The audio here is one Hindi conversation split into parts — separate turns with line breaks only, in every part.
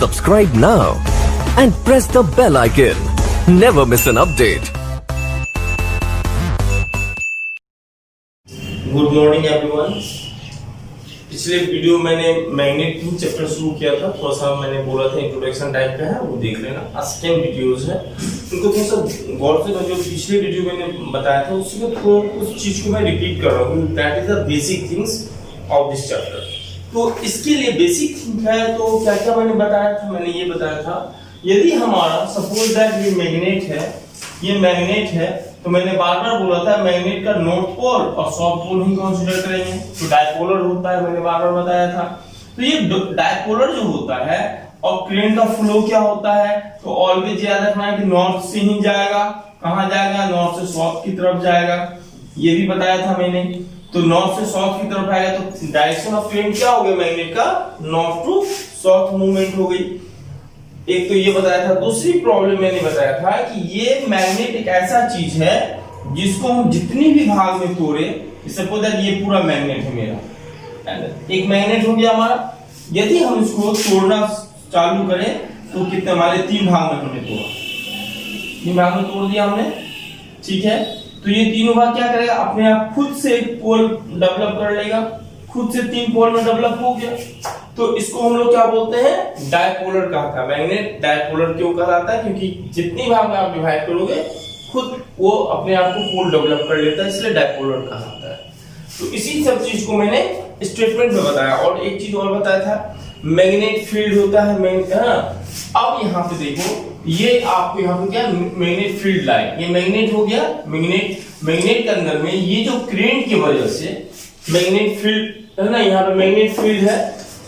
Subscribe now and press the bell icon. Never miss an update.
Good morning everyone. पिछले वीडियो मैंने मैग्नेट ही चैप्टर शुरू किया था, थोड़ा सा मैंने बोला था इंट्रोडक्शन टाइप का है, वो देख लेना। आज सेकंड वीडियोस है, उनको थोड़ा सा गौर से जो पिछले वीडियो मैंने बताया था उसी को उस चीज को मैं रिपीट कर रहा हूँ। That is the basic things of this chapter. तो इसके लिए बेसिक थिंग है तो क्या क्या मैंने बताया था? मैंने ये बताया था, यदि हमारा सपोज दैट ये मैग्नेट है, ये मैग्नेट है, तो मैंने बार बार बोला था मैग्नेट का नॉर्थ पोल और साउथ पोल ही कंसीडर करेंगे। तो डायपोलर होता है, मैंने बार बार बताया था। तो ये डायपोलर जो होता है और करंट का फ्लो क्या होता है, तो ऑलवेज याद रखना है कि नॉर्थ से ही जाएगा। कहां जाएगा? नॉर्थ से साउथ की तरफ जाएगा, ये भी बताया था मैंने। तो नॉर्थ से साउथ की तरफ आएगा तो डायरेक्शन ऑफ करंट क्या हो गया मैग्नेट का? नॉर्थ टू साउथ मूवमेंट हो गई। एक तो ये बताया था। दूसरी प्रॉब्लम मैंने बताया था कि ये मैग्नेट एक ऐसा चीज है जिसको हम जितनी भी भाग में तोड़े, सपोज दैट ये पूरा मैग्नेट है मेरा, एक मैग्नेट हो गया हमारा। यदि हम इसको तोड़ना चालू करें तो कितने हमारे 3 भाग में हमने तोड़ा, 3 भाग में तोड़ दिया हमने, ठीक है। तो ये तीनों भाग क्या करेगा? अपने आप खुद से एक पोल डेवलप कर लेगा, खुद से 3 पोल में डेवलप हो गया। तो इसको हम लोग क्या बोलते हैं? डायपोलर कहता है। मैग्नेट डायपोलर क्यों कहलाता है? क्योंकि जितनी भाग में आप डिवाइड करोगे खुद वो अपने आप को पोल डेवलप कर लेता है, इसलिए डायपोलर कहलाता है। तो इसी सब चीज को मैंने स्टेटमेंट में बताया। और एक चीज और बताया था, मैग्नेट फील्ड होता है अब यहाँ पे देखो, ये आपको यहाँ पे क्या मैग्नेट फील्ड लाइन, ये मैग्नेट हो गया। मैग्नेट के अंदर में ये जो करंट की वजह से मैग्नेट फील्ड है ना, यहाँ पे मैग्नेट फील्ड है।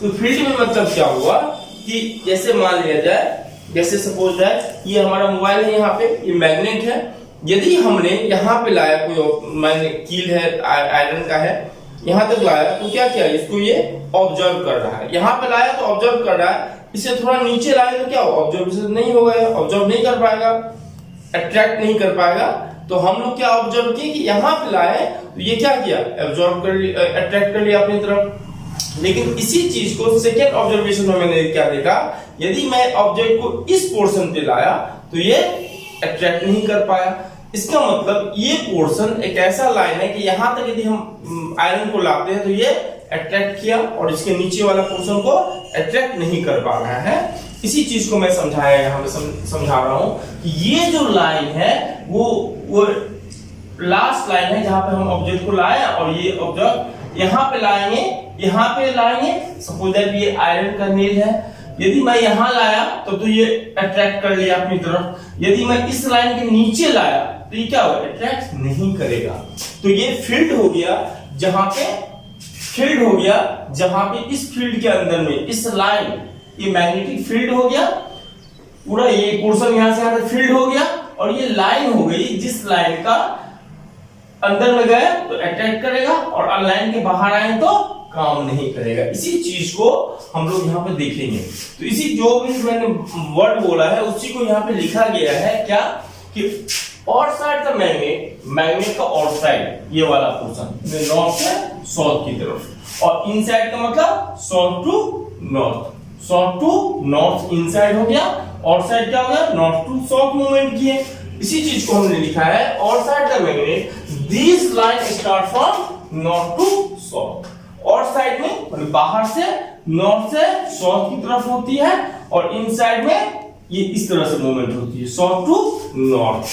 तो फील्ड में मतलब क्या हुआ कि जैसे मान लिया जाए, जैसे सपोज दैट ये हमारा मोबाइल है, यहाँ पे ये मैग्नेट है। यदि हमने यहाँ पे लाया कोई मैग्नेट कील है, आयरन का है, यहाँ तक लाया तो क्या किया? इसको ये ऑब्जर्व कर रहा है। यहाँ पे लाया तो ऑब्जर्व कर रहा है, इसे थोड़ा नीचे लाया तो क्या हो? ऑब्जर्वेशन नहीं होगा, ऑब्जर्व नहीं कर पाएगा, अट्रैक्ट नहीं कर पाएगा। तो हम लोग क्या ऑब्जर्व किए कि यहाँ पे लाए तो ये क्या किया? ऑब्जर्व कर लिया, अट्रैक्ट कर लिया अपनी तरफ। लेकिन इसी चीज को सेकेंड ऑब्जर्वेशन में मैंने क्या देखा, यदि मैं ऑब्जेक्ट को इस पोर्शन पे लाया तो ये अट्रैक्ट नहीं कर पाया। इसका मतलब ये पोर्शन एक ऐसा लाइन है कि यहां तक यदि हम आयरन को लाते हैं तो ये अट्रैक्ट किया और इसके नीचे वाला पोर्शन को अट्रैक्ट नहीं कर पा रहा है। इसी चीज को मैं समझाया, यहाँ पे समझा रहा हूं कि ये जो लाइन है वो लास्ट लाइन है जहां पे हम ऑब्जेक्ट को लाया और ये ऑब्जेक्ट यहाँ पे लाएंगे। सपोज दैट ये आयरन का नेल है, यदि मैं यहाँ लाया तो ये अट्रैक्ट कर लिया अपनी तरफ। यदि मैं इस लाइन के नीचे लाया तो ये क्या होगा? अट्रैक्ट नहीं करेगा। तो ये फील्ड हो गया जहां पे इस फील्ड के अंदर में इस लाइन, ये मैग्नेटिक फील्ड हो गया पूरा, ये पोर्शन यहां से यहां तक फील्ड हो गया। और ये लाइन हो गई जिस लाइन का अंदर में गए तो अट्रैक्ट करेगा और लाइन के बाहर आए तो काम नहीं करेगा। इसी चीज को हम लोग यहाँ पे देखेंगे। तो इसी जो भी मैंने वर्ड बोला है उसी को यहाँ पे लिखा गया है क्या कि और साइड का मैग्नेट का और साइड, ये वाला पोर्शन नॉर्थ से साउथ की तरफ, और इनसाइड का मतलब साउथ टू नॉर्थ इनसाइड हो गया, और साइड क्या हो गया? नॉर्थ टू साउथ मूवमेंट किए। इसी चीज को हमने लिखा है और साइड का magnet, this line start from north to south. और साइड में मतलब बाहर से नॉर्थ से साउथ की तरफ होती है और इनसाइड में ये इस तरह से मूवमेंट होती है, south to north.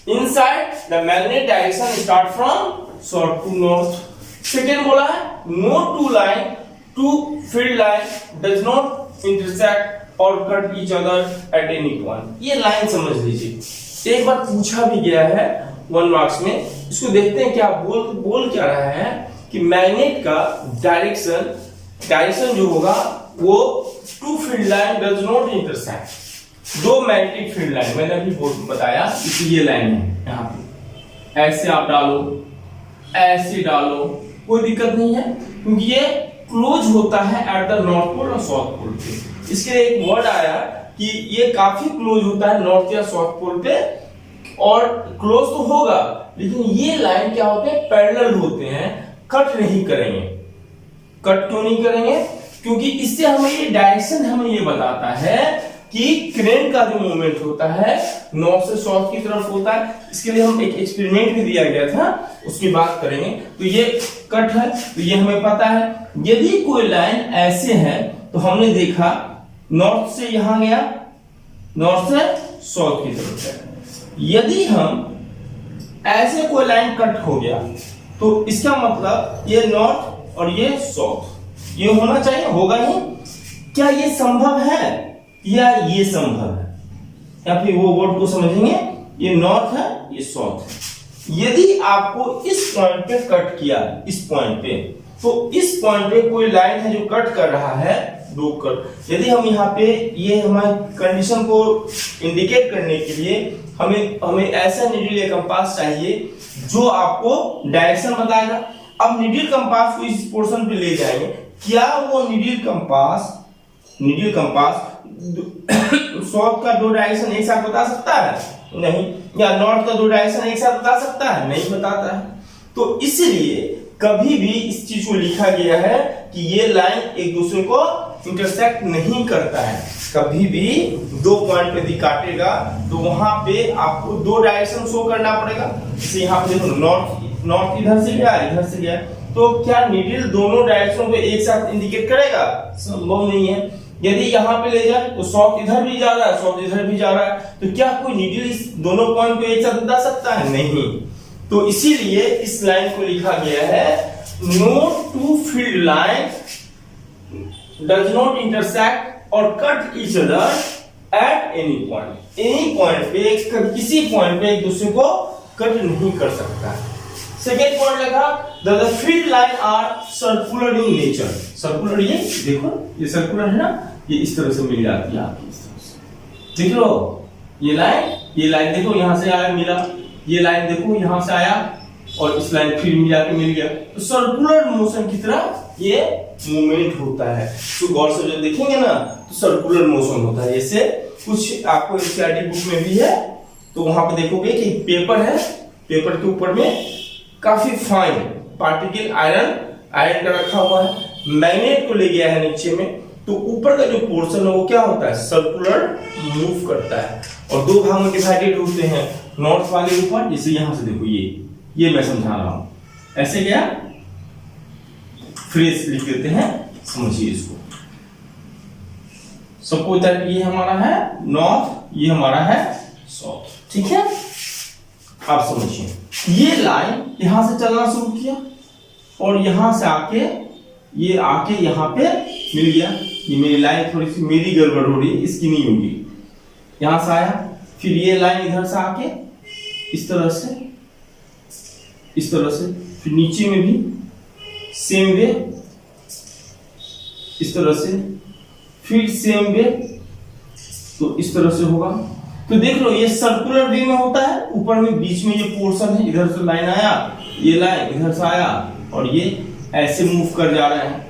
Inside the magnet direction start from south to north. Second बोला है, no two field line does not intersect और cut each other at any point. ये लाइन समझ लीजिए, एक बार पूछा भी गया है 1 मार्क्स में। इसको देखते हैं क्या बोल क्या रहा है कि मैग्नेट का डायरेक्शन जो होगा वो two field line does not intersect. 2 magnetic field line मैंने अभी बताया कि ये लाइन है, यहाँ पे ऐसे आप डालो, ऐसे डालो, कोई दिक्कत नहीं है क्योंकि ये क्लोज होता है एट द नॉर्थ पोल और साउथ पोल पे। इसके लिए एक वर्ड आया कि ये काफी क्लोज होता है नॉर्थ या साउथ पोल पे, और क्लोज तो होगा लेकिन ये लाइन क्या होते हैं? पैरेलल होते हैं, कट नहीं करेंगे। कट क्यों नहीं करेंगे? क्योंकि इससे हमें ये डायरेक्शन हमें ये बताता है कि करंट का जो मूवमेंट होता है नॉर्थ से साउथ की तरफ होता है। इसके लिए हम एक एक्सपेरिमेंट भी दिया गया था, उसकी बात करेंगे। तो ये कट है, तो ये हमें पता है। यदि कोई लाइन ऐसे है तो हमने देखा नॉर्थ से यहां गया, नॉर्थ से साउथ की तरफ गया। यदि हम ऐसे कोई लाइन कट हो गया तो इसका मतलब ये नॉर्थ और ये साउथ, ये होना चाहिए, होगा ही। क्या ये संभव है या ये संभव है, या फिर वो वर्ड को समझेंगे, ये नॉर्थ है ये साउथ है। यदि आपको इस पॉइंट पे कट किया, इस पॉइंट पे, तो इस पॉइंट पे कोई लाइन है जो कट कर रहा है, दो कट। यदि हम यहाँ पे ये हमारी कंडीशन को इंडिकेट करने के लिए हमें ऐसा नीडल या कंपास चाहिए जो आपको डायरेक्शन बताएगा। अब नीडल कंपास को इस पोर्शन पे ले जाएंगे, क्या वो नीडल कंपास साउथ का दो डायरेक्शन एक साथ बता सकता है? नहीं। या नॉर्थ का दो डायरेक्शन एक साथ बता सकता है? नहीं बताता है। तो इसलिए कभी भी इस चीज को लिखा गया है कि ये लाइन एक दूसरे को इंटरसेक्ट नहीं करता है। कभी भी दो पॉइंट पे काटेगा तो वहां पे आपको दो डायरेक्शन शो करना पड़ेगा। जैसे यहाँ पे देखो नॉर्थ इधर से गया, इधर से गया, तो क्या नीडल दोनों डायरेक्शन को एक साथ इंडिकेट करेगा? संभव नहीं है। यदि यहाँ पे ले जाए तो साउथ इधर भी जा रहा है, साउथ इधर भी जा रहा है, तो क्या कोई नीडल इस दोनों पॉइंट को एक साथ बता सकता है? नहीं। तो इसीलिए इस लाइन को लिखा गया है no two field line does not intersect और cut each other at any point. Any point पे, किसी पॉइंट पे एक दूसरे को कट नहीं कर सकता। सेकेंड पॉइंट लगा the field line are circular in nature. Circular, ये देखो, ये सर्कुलर है ना, ये इस तरह से मिल जाती है आपकी, इस तरह से देख लो। ये लाइन देखो, यहां से आया मिला, ये लाइन देखो यहां से आया और इस लाइन फिर मिला के मिल गया। तो सर्कुलर मोशन की तरह ये मूवमेंट होता है। तो गौर से जब देखेंगे ना तो सर्कुलर मोशन होता है। जैसे कुछ आपको एनसीईआरटी बुक में भी है, तो वहां पे देखोगे कि पेपर है, पेपर के ऊपर में काफी फाइन पार्टिकल आयरन का रखा हुआ है, मैग्नेट को ले गया है नीचे में, तो ऊपर का जो पोर्शन है वो क्या होता है? सर्कुलर मूव करता है और दो भागों में डिवाइडेड होते हैं। नॉर्थ वाले ऊपर, जैसे यहां से देखो, ये मैं समझा रहा हूं, ऐसे गया, फ्रेज लिख देते हैं, समझिए इसको। सपोज दैट ये हमारा है नॉर्थ, ये हमारा है साउथ, ठीक है? आप समझिए, ये लाइन यहां से चलना शुरू किया और यहां से आके ये आके यहां पे मिल गया। ये मेरी लाइन थोड़ी सी मेरी गड़बड़ हो रही है, इसकी नहीं होगी। यहां से आया, फिर ये लाइन इधर से आके इस तरह से, फिर नीचे में भी सेम वे, इस तरह से, फिर सेम वे, तो इस तरह से होगा। तो देख लो, ये सर्कुलर वे में होता है। ऊपर में बीच में ये पोर्शन है, इधर से लाइन आया, ये लाइन इधर से आया और ये ऐसे मूव कर जा रहे हैं,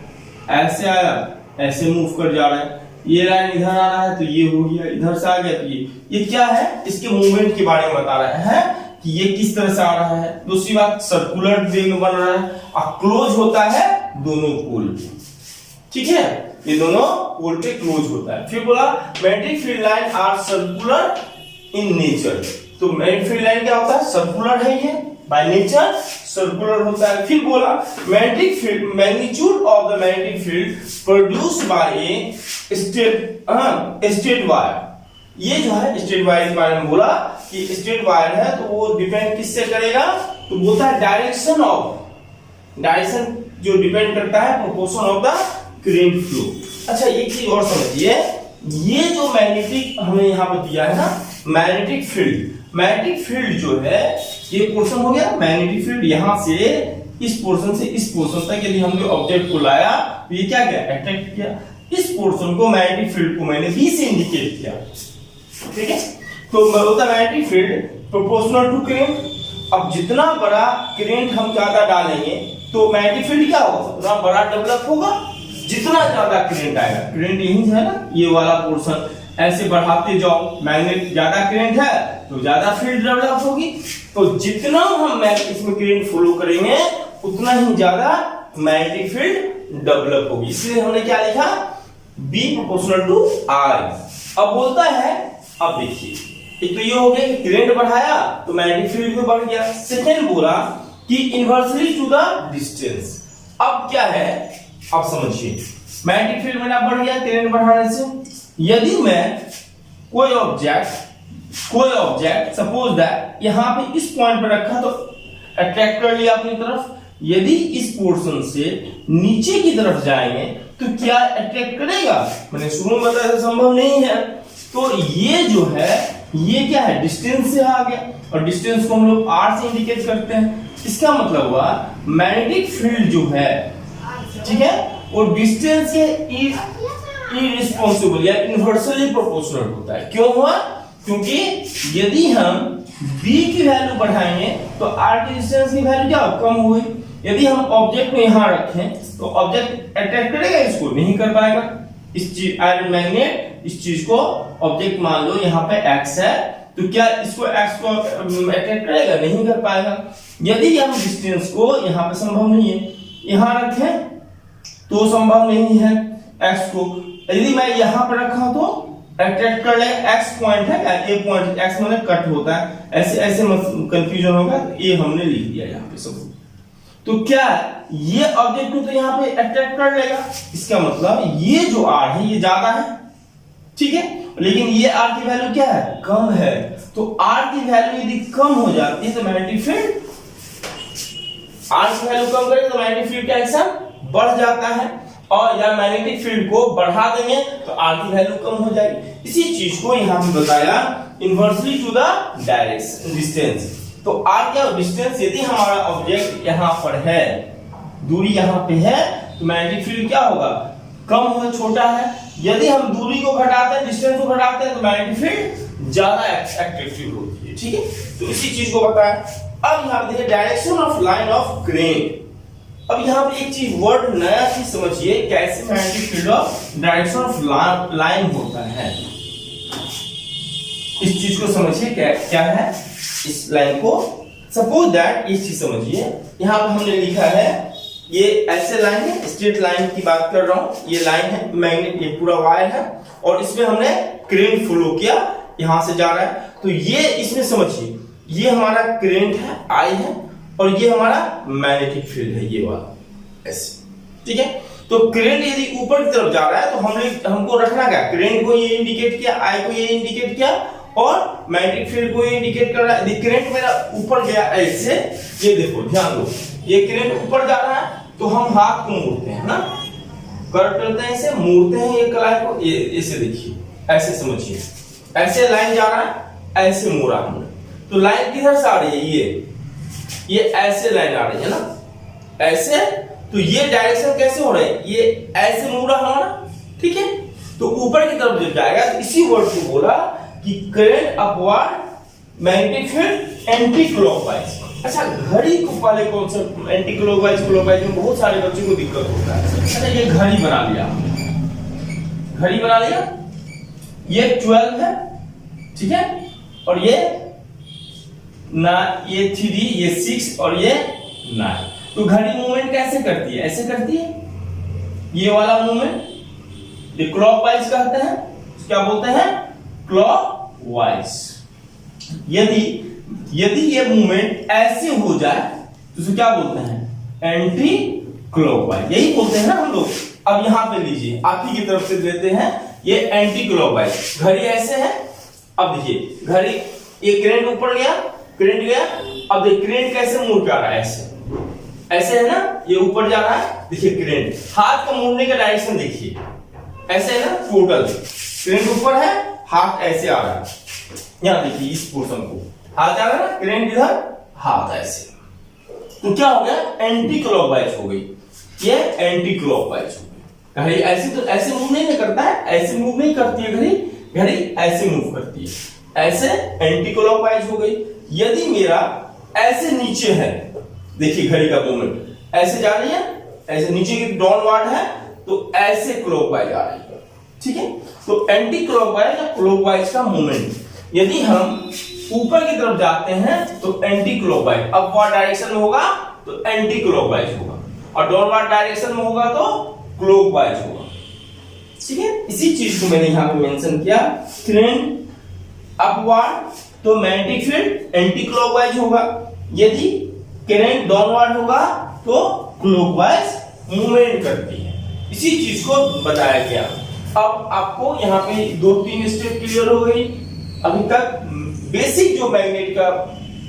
ऐसे आया, ऐसे मूव कर जा रहे हैं। ये लाइन इधर आ रहा है तो ये हो गया, इधर से आ गया तो ये क्या है? इसके मूवमेंट के बारे में बता रहे हैं कि ये किस तरह से आ रहा है। दूसरी बात, सर्कुलर वे में बन रहा है और क्लोज होता है दोनों पोल, ठीक है? ये दोनों पोल पे क्लोज होता है। फिर बोला magnetic field line are circular in nature. तो मैग्नेटिक फील्ड लाइन क्या होता है? सर्कुलर है, ये बाय नेचर सर्कुलर होता है। फिर बोला magnetic field, magnitude of the magnetic field produced by a straight wire. ये जो है स्ट्रेट वायर के बारे में बोला कि स्ट्रेट वायर है तो वो डिपेंड किससे करेगा? तो बोलता है डायरेक्शन जो डिपेंड करता है proportion of the current flow. अच्छा, एक चीज और समझिए, ये जो मैग्नेटिक हमें यहाँ पे दिया है ना, मैग्नेटिक फील्ड जो है, ये पोर्शन हो गया मैग्नेटिक फील्ड। यहां से इस पोर्शन से इस पोर्शन तक यदि हमने ऑब्जेक्ट को लाया तो ये क्या किया? अट्रैक्ट किया। इस पोर्शन को, मैग्नेटिक फील्ड को मैंने B से इंडिकेट किया, ठीक है? तो होता है magnetic field proportional to current. अब जितना बड़ा करंट हम ज्यादा डालेंगे तो मैग्नेटिक फील्ड क्या होगा? उतना बड़ा डेवलप होगा। जितना ज्यादा करंट आएगा, करंट यही है ना, ये वाला पोर्शन, ऐसे बढ़ाते जाओ, मैग्नेट ज्यादा करंट है तो ज्यादा फील्ड डेवलप होगी। तो जितना हम इसमें करंट फ्लो करेंगे उतना ही ज्यादा मैग्नेटिक फील्ड डेवलप होगी, इसलिए हमने क्या लिखा, B प्रोपोर्शनल टू I। अब बोलता है, अब देखिए, एक तो ये हो गया कि करंट बढ़ाया तो मैग्नेटिक फील्ड भी बढ़ गया। सेकंड बोला कि इनवर्सली टू द डिस्टेंस। अब क्या है, अब समझिए, मैग्नेटिक फील्ड मेरा बढ़ गया करंट बढ़ाने से। यदि मैं कोई ऑब्जेक्ट सपोज दैट यहां पे इस पॉइंट पे रखा तो अट्रैक्ट कर लिया अपनी तरफ, यदि इस पोर्शन से नीचे की तरफ जाएंगे तो क्या अट्रैक्ट करेगा? मैंने शुरू में बताया संभव नहीं है। तो ये जो है ये क्या है, डिस्टेंस से आ गया, और डिस्टेंस को हम लोग r से इंडिकेट करते हैं। इसका मतलब हुआ मैग्नेटिक फील्ड जो है, ठीक है, वो डिस्टेंस के इररिस्पांसिबल या इनवर्सली प्रोपोर्शनल होता है। क्यों हुआ? क्योंकि यदि हम b की वैल्यू बढ़ाएंगे तो r की डिस्टेंस की वैल्यू क्या कम हुई। यदि हम ऑब्जेक्ट को यहां रखें तो ऑब्जेक्ट अट्रैक्ट करेगा, इसको नहीं कर पाएगा। इस चीज आयरन मैग्नेट इस चीज को ऑब्जेक्ट मान लो यहाँ पे x है, तो क्या इसको x को अट्रैक्ट करेगा? नहीं कर पाएगा। यदि हम डिस्टेंस को यहाँ पे संभव नहीं है, यहाँ रखें तो संभव नहीं है x को। यदि मैं यहाँ पे रखा तो अट्रैक्ट कर ले, x पॉइंट है, a पॉइंट, x माने कट होता है, ऐसे ऐसे कंफ्यूजन होगा, ये हमने लिख दिया यहाँ पे सब। तो क्या ये ऑब्जेक्ट को तो यहाँ पे अट्रैक्ट कर लेगा, इसका मतलब ये जो r है ये ज्यादा है, ठीक है, लेकिन ये r की वैल्यू क्या है, कम है। तो r की वैल्यू यदि कम हो जाती है तो मैग्नेटिक फील्ड, r की वैल्यू कम करेंगे तो मैग्नेटिक फील्ड का एक्शन बढ़ जाता है, और या मैग्नेटिक फील्ड को बढ़ा देंगे तो r की वैल्यू कम हो जाएगी। इसी चीज को यहां पे बताया inversely to the direction distance. तो r क्या डिस्टेंस, यदि हमारा ऑब्जेक्ट यहां पर है, दूरी यहां पे है, तो मैग्नेटिक फील्ड क्या होगा, कम हो, छोटा है। यदि हम दूरी को घटाते हैं, डिस्टेंस को घटाते हैं, तो मैग्नेटिक फील्ड ज्यादा अट्रैक्टिव होती है, ठीक है। तो इसी चीज को बताया। अब यहां पे देखिए direction of line of current. अब यहां पे एक चीज वर्ड नया चीज समझिए, कैसे magnetic field of direction of line होता है, इस चीज को समझिए क्या है इस लाइन को। सपोज दैट इस चीज समझिए, यहां पे हमने लिखा है ये ऐसे लाइन है, स्ट्रेट लाइन की बात कर रहा हूं, ये लाइन है, मैग्नेट ये पूरा वायर है, और इसमें हमने करंट फ्लो किया, यहां से जा रहा है। तो ये इसमें समझिए, ये हमारा करंट है I है, और ये हमारा मैग्नेटिक फील्ड है, ये वाला ऐसे, ठीक है। तो करंट यदि ऊपर की तरफ जा रहा है तो हमको रखना क्या, करंट को ये इंडिकेट किया, I को ये इंडिकेट किया, और मैग्नेटिक फील्ड को ये इंडिकेट कर रहा है। यदि करंट मेरा ऊपर गया ऐसे, ये देखो ध्यान दो, ये करंट ऊपर जा रहा है तो हम हाथ को मोड़ते हैं ना, कर्व करते हैं, ऐसे मोड़ते हैं ये कलाई को, ये ऐसे देखिए, ऐसे समझिए, ऐसे लाइन जा रहा है, ऐसे मोड़ा हमने, तो लाइन किधर से आ रही है, ये ऐसे लाइन आ रही है ना, ऐसे। तो ये डायरेक्शन कैसे हो रहा है, ये ऐसे मोड़ा हमारा, ठीक है। तो ऊपर की तरफ जब जाएगा तो इसी वर्ड को बोला कि current upward magnetic field anti clockwise. अच्छा, घड़ी को वाले कॉन्सेप्ट एंटी क्लॉकवाइज क्लॉकवाइज में बहुत सारे बच्चों को दिक्कत होता है। अच्छा, ये घड़ी बना लिया, घड़ी बना लिया, ये 12 है, ठीक है, और ये 3, ये 6 और ये 9। तो घड़ी मूवमेंट कैसे करती है, ऐसे करती है, ये वाला मूवमेंट ये क्लॉकवाइज कहते हैं, क्या बोलते हैं, क्लॉकवाइज। यदि ये मूवमेंट ऐसे हो जाए तो उसे क्या बोलते हैं, एंटी क्लॉकवाइज, यही बोलते हैं ना हम लोग। अब यहां पे लीजिए, आप ही की तरफ से लेते हैं, ये एंटी क्लॉकवाइज, घड़ी ऐसे है। अब देखिए घड़ी, ये करंट ऊपर गया, करंट गया, अब देखिए करंट कैसे मूव कर रहा है, ऐसे है ना, ये ऊपर जा रहा है, देखिए करंट, हाथ का मूवने का डायरेक्शन देखिए, ऐसे है ना, टोटल करंट ऊपर है, हाथ ऐसे आ रहा है, यहां देखिए इस पोर्शन को हाथ जा रहा है ना, करंट इधर, हाथ ऐसे, तो क्या हो गया, एंटी क्लॉकवाइज हो गई, ये एंटी क्लॉकवाइज हो गई। घड़ी ऐसे तो ऐसे मूव नहीं करता है, ऐसे मूव नहीं करती है घड़ी, घड़ी ऐसे मूव करती है, ऐसे एंटी क्लॉकवाइज हो गई। यदि मेरा ऐसे नीचे है, देखिए घड़ी का मूवमेंट ऐसे जा रही है, ऐसे नीचे की डाउनवर्ड है, तो ऐसे क्लॉकवाइज आ रही है, ठीक है। तो एंटी क्लॉकवाइज या क्लॉकवाइज का मूवमेंट, यदि हम ऊपर की तरफ जाते हैं तो एंटी क्लॉकवाइज, अपवर्ड डायरेक्शन में होगा तो एंटी क्लॉकवाइज होगा, और डाउनवर्ड डायरेक्शन में होगा तो क्लॉकवाइज होगा। ठीक है, इसी चीज को मैंने यहाँ पे मेंशन किया। करेंट अपवर्ड तो मैग्नेटिक फील्ड एंटी क्लॉकवाइज होगा, यदि करंट डाउनवर्ड होगा तो क्लॉकवाइज मूवमेंट करती है। इसी चीज को बताया गया। अब आपको यहाँ पे 2-3 स्टेप क्लियर हो गई। अभी तक बेसिक जो मैग्नेट का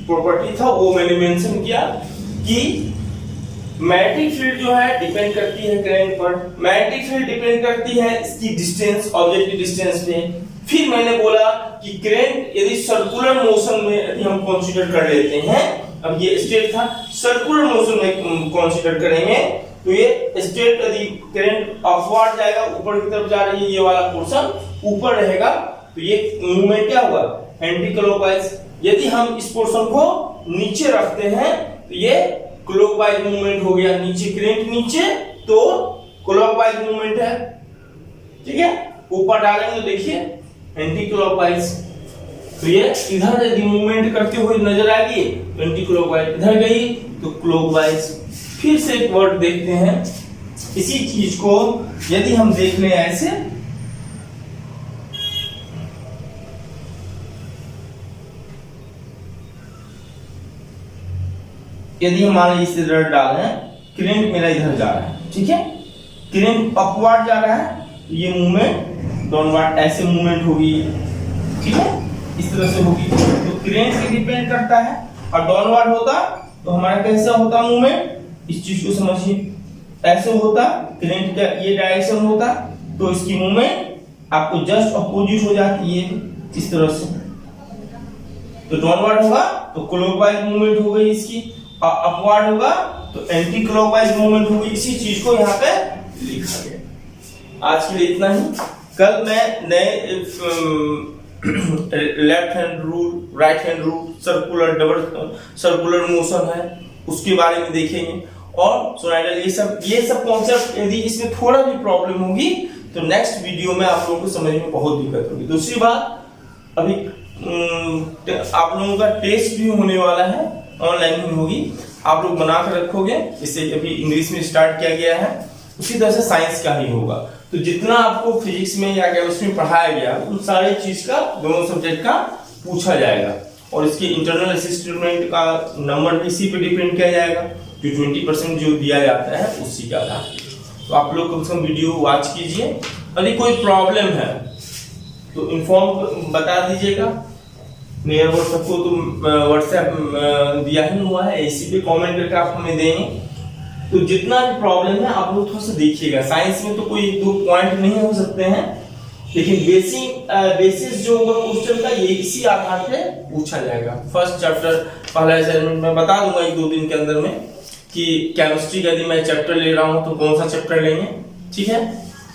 प्रॉपर्टी था वो मैंने मेंशन किया कि मैग्नेटिक फील्ड जो है डिपेंड करती है करंट पर, मैग्नेटिक फील्ड डिपेंड करती है इसकी डिस्टेंस, ऑब्जेक्टिव डिस्टेंस पे। फिर मैंने बोला कि करंट यदि सर्कुलर मोशन में यदि हम कंसीडर कर लेते हैं, अब ये स्टेट था, सर्कुलर मोशन में कंसीडर करेंगे तो ये स्टेट यदि करंट अपवर्ड जाएगा, ऊपर की तरफ जा रही है, ये वाला पोर्शन ऊपर रहेगा तो ये मूवमेंट क्या हुआ, एंटी क्लॉकवाइज। यदि हम इस पोर्शन को नीचे रखते हैं तो ये क्लॉकवाइज मूवमेंट हो गया, नीचे करंट नीचे तो क्लॉकवाइज मूवमेंट है। ठीक है, ऊपर डालेंगे तो देखिए एंटी क्लॉकवाइज। तो ये इधर यदि मूवमेंट करते हुए नजर आएगी तो एंटी क्लॉकवाइज, इधर गई तो क्लॉकवाइज। फिर से एक वर्ड देखते हैं, इसी चीज को यदि हम देख लें ऐसे, यदि हम मान लीजिए इधर डालें, करंट मेरा इधर जा रहा है, ठीक है, करंट अपवर्ड जा रहा है तो ये मूवमेंट डाउनवर्ड ऐसे मूवमेंट होगी। ठीक है, इस तरह से होगी। तो करंट पे डिपेंड करता है, और डाउनवर्ड होता तो हमारा कैसा होता मूवमेंट, इस चीज को समझिए, ऐसे होता, करंट का ये डायरेक्शन होता तो इसकी मूवमेंट आपको जस्ट अपोजिट हो जाती है इस तरह से। तो डाउनवर्ड होगा तो क्लॉकवाइज मूवमेंट हो गई इसकी, और अपवर्ड होगा तो एंटी क्लॉकवाइज मूवमेंट होगी। इसी चीज को यहाँ पे लिखा गया। आज के लिए इतना ही। कल मैं नए left hand rule, right hand rule, circular, double circular motion है उसके बारे में देखेंगे, और सोनाइडल, ये सब कॉन्सेप्ट यदि इसमें थोड़ा भी प्रॉब्लम होगी तो नेक्स्ट वीडियो में आप लोगों को समझने में बहुत दिक्कत होगी। दूसरी बात, अभी आप लोगों का टेस्ट भी होने वाला है, ऑनलाइन ही होगी, आप लोग बना कर रखोगे। इससे अभी इंग्लिश में स्टार्ट किया गया है, उसी तरह से साइंस का ही होगा। तो जितना आपको फिजिक्स में या केमिस्ट्री में पढ़ाया गया उन सारे चीज का, दोनों सब्जेक्ट का पूछा जाएगा, और इसके इंटरनल असिस्टेंट का नंबर भी इसी पे डिपेंड किया जाएगा, जो 20% जो दिया जाता है उसी का था। तो आप लोग कम से कम वीडियो वॉच कीजिए। यदि कोई प्रॉब्लम है तो इन्फॉर्म बता दीजिएगा। मेरे व्हाट्सएप को तो व्हाट्सएप दिया ही हुआ है, इसी पे कमेंट करके आप हमें देंगे। तो जितना भी प्रॉब्लम है आप लोग थोड़ा सा देखिएगा। साइंस में तो कोई 2 पॉइंट नहीं हो सकते हैं, लेकिन बेसिस जो होगा क्वेश्चन का ये इसी आधार पे पूछा जाएगा। फर्स्ट चैप्टर पहला असाइनमेंट में बता दूंगा 1-2 दिन के अंदर में कि केमिस्ट्री का यदि मैं चैप्टर ले रहा हूं तो कौन सा चैप्टर लेंगे, ठीक है।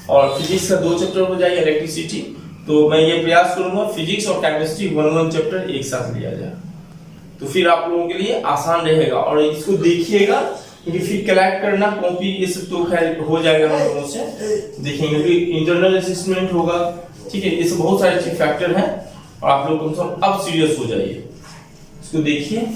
और फिजिक्स का 2 चैप्टर हो जाएगा, इलेक्ट्रिसिटी, तो मैं ये प्रयास करूंगा फिजिक्स और केमिस्ट्री 1 चैप्टर एक साथ लिया जाए, तो फिर आप लोगों के लिए आसान रहेगा। और इसको देखिएगा, क्योंकि फिर कलेक्ट करना कॉपी ये सब तो खैर हो जाएगा, हम लोगों से देखेंगे कि इंटरनल असेसमेंट होगा, ठीक है। ये सब बहुत सारे फैक्टर हैं, और आप लोग कम से कम अब सीरियस हो जाइए, इसको देखिए।